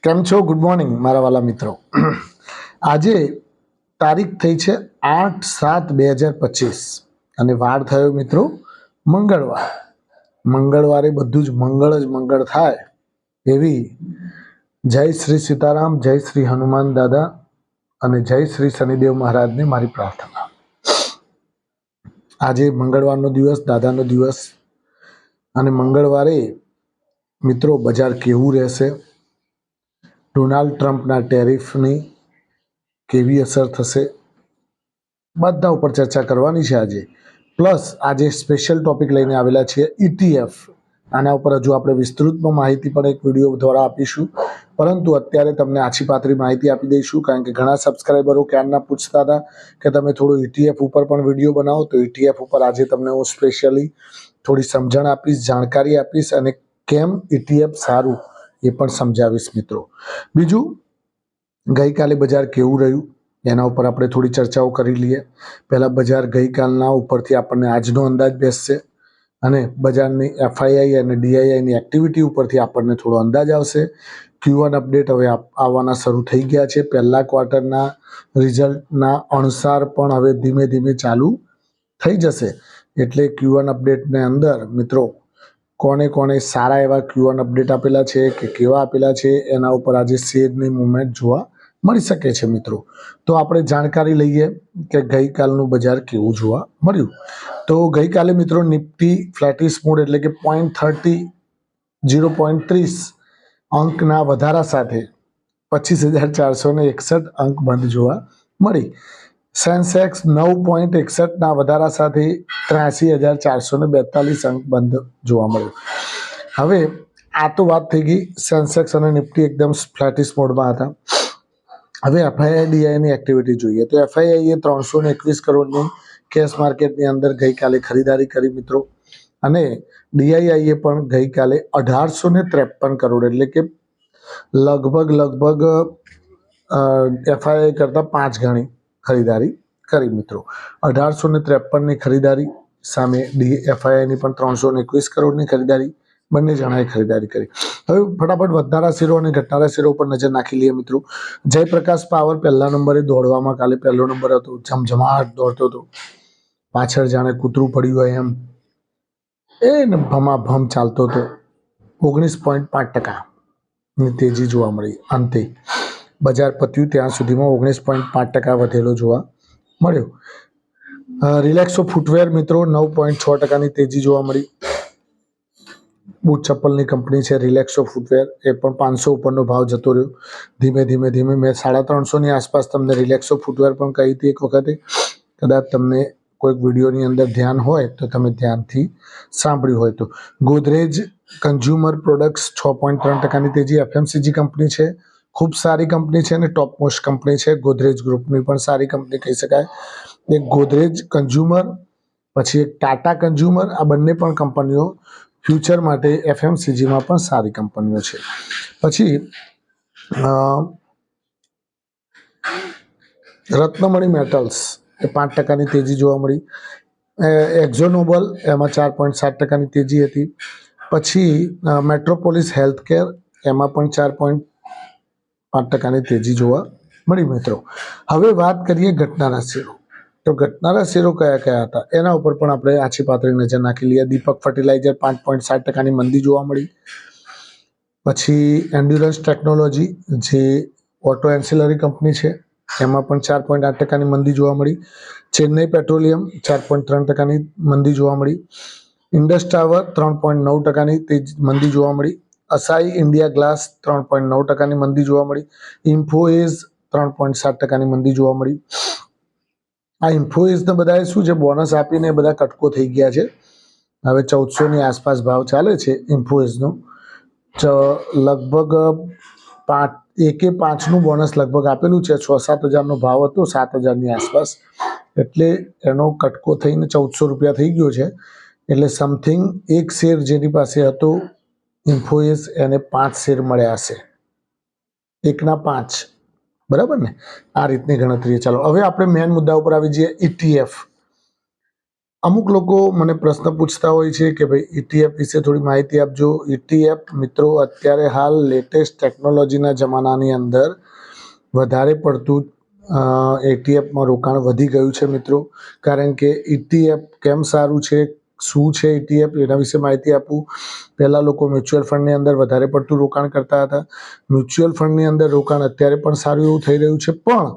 કેમ છો? Good morning મારા વાલા મિત્રો. આજે તારીખ થઈ છે 8/7/2025 અને વાર થયો મિત્રો મંગળવાર. મંગળવારે બધું જ મંગળ થાય એવી જય શ્રી સીતારામ, જય શ્રી હનુમાન દાદા અને જય શ્રી શનિદેવ મહારાજને મારી પ્રાર્થના. આજે મંગળવારનો દિવસ, દાદાનો દિવસ, અને મંગળવારે મિત્રો બજાર કેવું રહેશે, ડોનાલ્ડ ટ્રમ્પના ટેરિફની કેવી અસર થશે, બધા ઉપર ચર્ચા કરવાની છે આજે. પ્લસ આજે સ્પેશિયલ ટોપિક લઈને આવેલા છીએ ETF. આના ઉપર હજુ આપણે વિસ્તૃતમાં માહિતી પણ એક વિડીયો દ્વારા આપીશું, પરંતુ અત્યારે તમને આછી પાતળી માહિતી આપી દઈશું, કારણ કે ઘણા સબસ્ક્રાઈબરો ક્યારના પૂછતા હતા કે તમે થોડું ETF ઉપર પણ વિડીયો બનાવો. તો ETF ઉપર આજે તમને હું સ્પેશિયલી થોડી સમજણ આપીશ, જાણકારી આપીશ, અને કેમ ETF સારું એ પણ સમજાવીશ મિત્રો. બીજું, ગઈકાલે બજાર કેવું રહ્યું એના ઉપર આપણે થોડી ચર્ચાઓ કરી લઈએ. પહેલાં બજાર ગઈકાલના ઉપરથી આપણને આજનો અંદાજ બેસશે, અને બજારની FII અને DIIની એક્ટિવિટી ઉપરથી આપણને થોડો અંદાજ આવશે. Q1 અપડેટ હવે આવવાના શરૂ થઈ ગયા છે. પહેલા ક્વાર્ટરના રિઝલ્ટના અણસાર પણ હવે ધીમે ધીમે ચાલુ થઈ જશે. એટલે Q1 અપડેટને અંદર મિત્રો કોને કોને સારા એવા Q1 અપડેટ આપેલા છે કે કેવા આપેલા છે એના ઉપર આજે શેરની મૂવમેન્ટ જોવા મળી શકે છે મિત્રો. તો આપણે જાણકારી લઈએ કે ગઈકાલનું બજાર કેવું જોવા મળ્યું. તો ગઈકાલે મિત્રો નિફ્ટી ફ્લેટિશ મોડ એટલે કે 0.30 અંકના વધારા સાથે 25,461 અંક બંધ જોવા મળી. સેન્સેક્સ 9.61ના વધારા સાથે 83,442 અંક બંધ જોવા મળ્યો. હવે આ તો વાત થઈ ગઈ, સેન્સેક્સ અને નિફ્ટી એકદમ ફ્લેટિશ મોડમાં હતા. હવે FII-DIIની એક્ટિવિટી જોઈએ તો FII એ 321 કરોડની કેશ માર્કેટની અંદર ગઈકાલે ખરીદારી કરી મિત્રો, અને DIIએ પણ ગઈકાલે 1853 કરોડ એટલે કે લગભગ FII કરતાં 5 ગણી ખરીદારી કરી મિત્રો. 1853ની ખરીદારી સામે FIIની પણ 321 કરોડની ખરીદારી, બંને જણાએ ખરીદારી કરી. હવે ફટાફટ વધનારા શેરો અને ઘટનારા શેરો ઉપર નજર નાખી લઈએ મિત્રો. જયપ્રકાશ પાવર પહેલા નંબરે દોડવામાં કાલે પહેલો નંબર હતો, જમજમાટ દોડતો હતો, પાછળ જાણે કૂતરું પડ્યું હોય એમ એને ભમાભમ ચાલતો હતો. 19.5% તેજી જોવા મળી. અંતે બજાર પત્યું ત્યાં સુધીમાં 19.5% વધેલો જોવા મળ્યો. રિલેક્સો ફૂટવેર મિત્રો 9.6%ની તેજી જોવા મળી. બૂટ ચપ્પલની કંપની છે રિલેક્સો ફૂટવેર, એ પણ 500 ઉપરનો ભાવ જતો રહ્યો. ધીમે ધીમે મેં 350ની આસપાસ તમને રિલેક્સો ફૂટવેર પણ કહી હતી એક વખતે. કદાચ તમને કોઈક વિડીયોની અંદર ધ્યાન હોય તો તમે ધ્યાનથી સાંભળ્યું હોય તો. ગોદરેજ કન્ઝ્યુમર પ્રોડક્ટ્સ 6.3%ની તેજી. FMCG કંપની છે, ખૂબ સારી કંપની છે અને ટોપ મોસ્ટ કંપની છે. ગોદરેજ ગ્રુપની પણ સારી કંપની કહી શકાય. એક ગોદરેજ કન્ઝ્યુમર, પછી એક ટાટા કન્ઝ્યુમર, આ બંને પણ કંપનીઓ ફ્યુચર માટે FMCGમાં પણ સારી કંપનીઓ છે. પછી રત્નમણી મેટલ્સ એ 5%ની તેજી જોવા મળી. એક્ઝોનોબલ એમાં 4.7%ની તેજી હતી. પછી મેટ્રોપોલિસ હેલ્થકેર એમાં પણ 4.5%ની તેજી જોવા મળી મિત્રો. હવે વાત કરીએ ઘટનારા શેરો. તો ઘટનારા શેરો કયા કયા હતા એના ઉપર પણ આપણે આછી પાતળી નજર નાખી લઈએ. દીપક ફર્ટિલાઇઝર 5.7%ની મંદી જોવા મળી. પછી એન્ડ્યુરન્સ ટેકનોલોજી જે ઓટો એન્સિલરી કંપની છે એમાં પણ 4.8%ની મંદી જોવા મળી. ચેન્નઈ પેટ્રોલિયમ 4.3%ની મંદી જોવા મળી. ઇન્ડસ ટાવર 3.9%ની મંદી જોવા મળી. અસાઈ ઇન્ડિયા ગ્લાસ 3.9%ની મંદી જોવા મળી. ઇન્ફોએઝ 3.7%ની મંદી જોવા મળી. આ ઇન્ફોએઝને બધાએ શું છે, બોનસ આપીને બધા કટકો થઈ ગયા છે. હવે 1400ની આસપાસ ભાવ ચાલે છે ઇન્ફોએઝનો. લગભગ 5નું બોનસ લગભગ આપેલું છે. 6-7 હજારનો ભાવ હતો, 7,000ની આસપાસ, એટલે એનો કટકો થઈને 1400 રૂપિયા થઈ ગયો છે. એટલે સમથિંગ એક શેર જેની પાસે હતો ઇન્ફોએઝ એને 5 શેર મળ્યા હશે, 1ના 5, બરાબર ને? આ રીતની ગણતરી. ચાલો હવે આપણે મેઇન મુદ્દા ઉપર આવી જઈએ. ETF. અમુક લોકો મને પ્રશ્ન પૂછતા હોય છે કે ભાઈ ETF વિશે થોડી માહિતી આપજો. ETF મિત્રો અત્યારે હાલ લેટેસ્ટ ટેકનોલોજીના જમાનાની અંદર વધારે પડતું ETFમાં રોકાણ વધી ગયું છે મિત્રો. કારણ કે ETF કેમ સારું છે, શું છે ETF, એના વિશે માહિતી આપું. પહેલાં લોકો મ્યુચ્યુઅલ ફંડની અંદર વધારે પડતું રોકાણ કરતા હતા. મ્યુચ્યુઅલ ફંડની અંદર રોકાણ અત્યારે પણ સારું એવું થઈ રહ્યું છે, પણ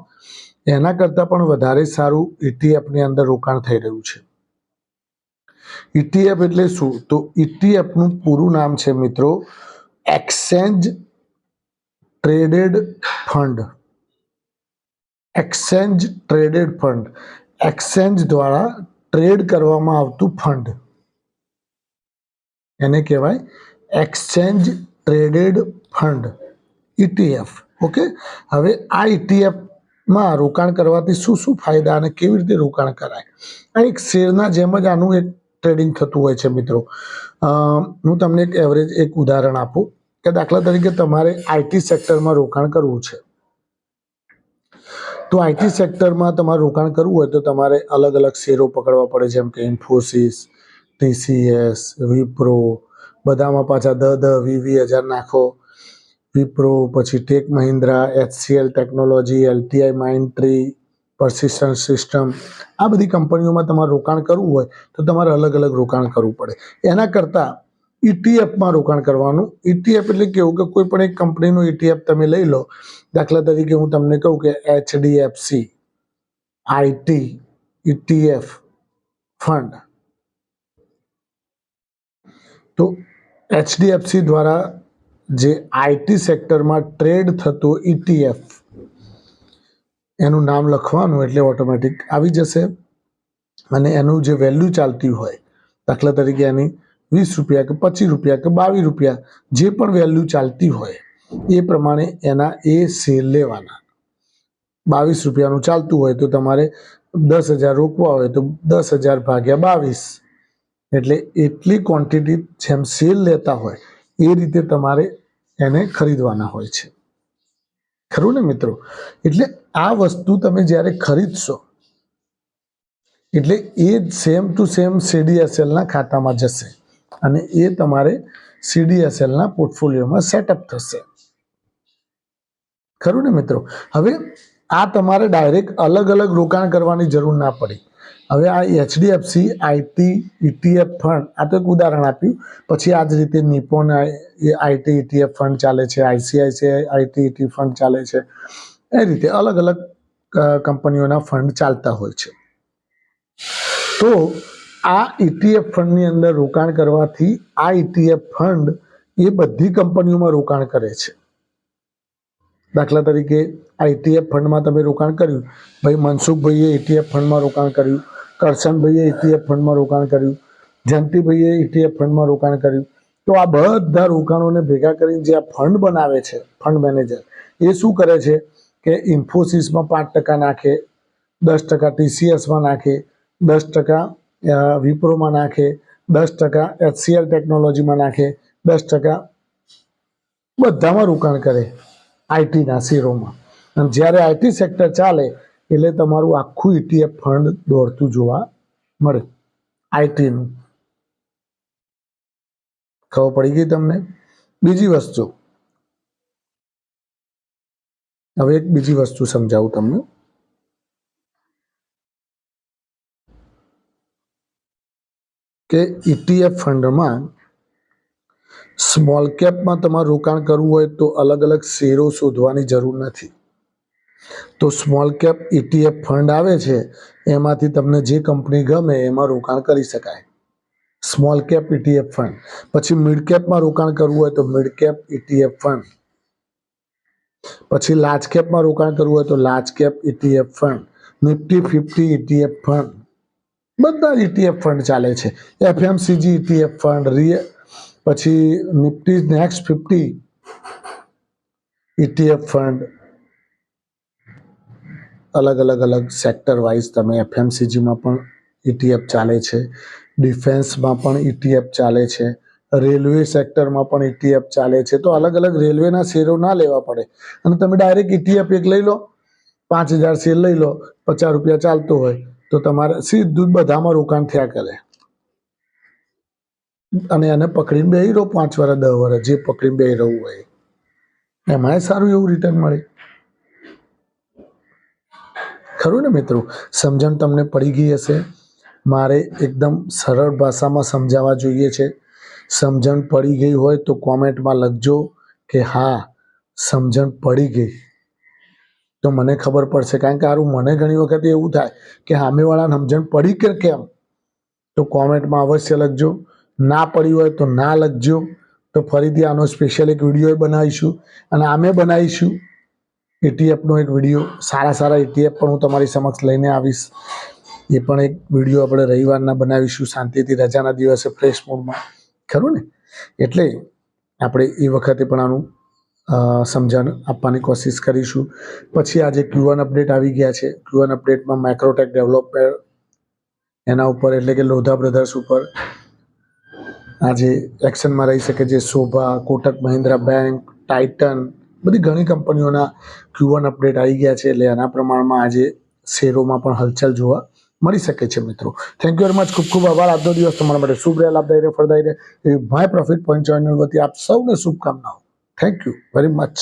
એના કરતાં પણ વધારે સારું ETFની અંદર રોકાણ થઈ રહ્યું છે. ETF એટલે શું? તો ETFનું પૂરું નામ છે મિત્રો exchange traded fund. Exchange traded fund, exchange દ્વારા ટ્રેડ કરવામાં આવતું ફંડ, એને કહેવાય exchange traded fund, ETF. Okay, હવે આ ETFમાં રોકાણ કરવાથી શું શું ફાયદા અને કેવી રીતે રોકાણ કરાય? આ એક શેરના જેમ જ આનું એક ટ્રેડિંગ થતું હોય છે મિત્રો. હું તમને એક એવરેજ એક ઉદાહરણ આપું કે દાખલા તરીકે તમારે IT સેક્ટરમાં રોકાણ કરવું છે. તો IT સેક્ટરમાં તમારે રોકાણ કરવું હોય તો તમારે અલગ અલગ શેરો પકડવા પડે, જેમ કે ઇન્ફોસિસ, TCS, વિપ્રો, બધામાં પાછા 10,000-20,000 નાખો. વિપ્રો, પછી tech Mahindra, HCL technology, LTI Mindtree, persistent system, આ બધી કંપનીઓમાં તમારે રોકાણ કરવું હોય તો તમારે અલગ અલગ રોકાણ કરવું પડે. એના કરતાં ETFમાં રોકાણ કરવાનું. ETF એટલે કેવું કે કોઈ પણ એક કંપનીનું ETF તમે લઈ લો. દાખલા તરીકે હું તમને કહું કે HDFC IT ETF ફંડ, તો HDFC દ્વારા જે IT સેક્ટરમાં ટ્રેડ થતો ETF, એનું નામ લખવાનું એટલે ઓટોમેટિક આવી જશે. અને એનું જે વેલ્યુ ચાલતી હોય, દાખલા તરીકે એની 20 રૂપિયા કે 25 રૂપિયા કે 22 રૂપિયા, જે પણ વેલ્યુ ચાલતી હોય એ પ્રમાણે એના એ શેર લેવાના. 22 રૂપિયાનું ચાલતું હોય તો તમારે 10,000 રોકવા હોય તો 10,000 ભાગ્યા 22, એટલે એટલી ક્વોન્ટિટી જેમ શેર લેતા હોય એ રીતે તમારે એને ખરીદવાના હોય છે. ખરું ને મિત્રો? એટલે આ વસ્તુ તમે જ્યારે ખરીદશો એટલે એ સેમ ટુ સેમ CDSLના ખાતામાં જશે અને એ તમારે CDSLના પોર્ટફોલિયોમાં સેટઅપ થશે. ખરું ને મિત્રો? હવે આ તમારે ડાયરેક્ટ અલગ અલગ રોકાણ કરવાની જરૂર ના પડી. હવે આ HDFC IT ETF ફંડ, આ તો એક ઉદાહરણ આપ્યું. પછી આ જ રીતે નિપોન IT ETF ફંડ ચાલે છે, ICICI IT ETF ફંડ ચાલે છે. એ રીતે અલગ અલગ કંપનીઓના ફંડ ચાલતા હોય છે. તો આ ETF ફંડની અંદર રોકાણ કરવાથી આ ETF ફંડ એ બધી કંપનીઓમાં રોકાણ કરે છે. દાખલા તરીકે આ ETF ફંડમાં તમે રોકાણ કર્યું, ભાઈ મનસુખભાઈએ ETF ફંડમાં રોકાણ કર્યું, કરશનભાઈએ ETF ફંડમાં રોકાણ કર્યું, જયંતિભાઈએ ETF ફંડમાં રોકાણ કર્યું. તો આ બધા રોકાણોને ભેગા કરીને જે આ ફંડ બનાવે છે ફંડ મેનેજર, એ શું કરે છે કે ઇન્ફોસિસમાં 5% નાખે, 10% TCSમાં નાખે, 10% વિપ્રોમાં નાખે, 10% HCL ટેકનોલોજીમાં નાખે, 10% બધામાં રોકાણ કરે આઈટીના શેરોમાં. અને જ્યારે IT સેક્ટર ચાલે એટલે તમારું આખું ETF ફંડ દોડતું જોવા મળે આઈટીનું. ખબર પડી ગઈ તમને? બીજી વસ્તુ, હવે એક બીજી વસ્તુ સમજાવું તમને કે ETF ફંડમાં સ્મોલ કેપમાં તમારે રોકાણ કરવું હોય તો અલગ અલગ શેરો શોધવાની જરૂર નથી. તો સ્મોલ કેપ ETF ફંડ આવે છે, એમાંથી તમને જે કંપની ગમે એમાં રોકાણ કરી શકાય. Small cap ETF fund. પછી મિડ કેપમાં રોકાણ કરવું હોય તો મિડ કેપ ETF ફંડ. પછી લાર્જ કેપમાં રોકાણ કરવું હોય તો large cap ETF fund, Nifty 50 ETF fund, બધા ETF ફંડ ચાલે છે. FMCG ETF ફંડ, પછી નિફ્ટી નેક્સ્ટ 50 ETF ફંડ. અલગ અલગ સેક્ટર વાઇઝ તમે FMCGમાં પણ ETF ચાલે છે, ડિફેન્સમાં પણ ETF ચાલે છે, રેલવે સેક્ટરમાં પણ ETF ચાલે છે. તો અલગ અલગ રેલવેના શેરો ના લેવા પડે અને તમે ડાયરેક્ટ ETF એક લઈ લો, 5,000 શેર લઈ લો, 50 રૂપિયા ચાલતો હોય તો તમારે સીધું જ બધામાં રોકાણ થયા કરે અને એને પકડીને બેસી રહો 5 વર્ષ 10 વર્ષ જે પકડીને બેસી રહવું હોય એમાંય સારું એવું રિટર્ન મળે. ખરું ને મિત્રો? સમજણ તમને પડી ગઈ હશે. મારે એકદમ સરળ ભાષામાં સમજાવવા જોઈએ છે. સમજણ પડી ગઈ હોય તો કોમેન્ટમાં લખજો કે હા સમજણ પડી ગઈ, તો મને ખબર પડશે. કારણ કે સારું મને ઘણી વખત એવું થાય કે સામેવાળાને સમજણ પડી કે કેમ, તો કોમેન્ટમાં અવશ્ય લખજો. ના પડી હોય તો ના લખજો, તો ફરીથી આનો સ્પેશિયલ એક વિડીયો બનાવીશું અને આમે બનાવીશું એટીએફનો એક વિડીયો. સારા એટીએફ પણ હું તમારી સમક્ષ લઈને આવીશ. એ પણ એક વિડીયો આપણે રવિવારના બનાવીશું શાંતિથી રજાના દિવસે ફ્રેશ મૂડમાં. ખરું ને? એટલે આપણે એ વખતે પણ આનું સમજણ આપવાની કોશિશ કરીશું. પછી આજે Q1 અપડેટ આવી ગયા છે. Q1 અપડેટમાં માઇક્રોટેક ડેવલપર એના ઉપર એટલે કે લોધા બ્રધર્સ ઉપર આજે એક્શનમાં રહી શકે છે. શોભા, કોટક મહિન્દ્રા બેંક, ટાઇટન, બધી ઘણી કંપનીઓના Q1 અપડેટ આવી ગયા છે. એટલે એના પ્રમાણમાં આજે શેરોમાં પણ હલચલ જોવા મળી શકે છે. મિત્રો થેન્ક યુ વેરી મચ. ખૂબ ખૂબ આભાર. આજનો દિવસ તમારા માટે શુભ રહે, લાભદાયી રહે, ફળદાયી રહે એવી માય પ્રોફિટ પોઈન્ટ ચેનલ વતી આપ સૌને શુભકામનાઓ. Thank you very much.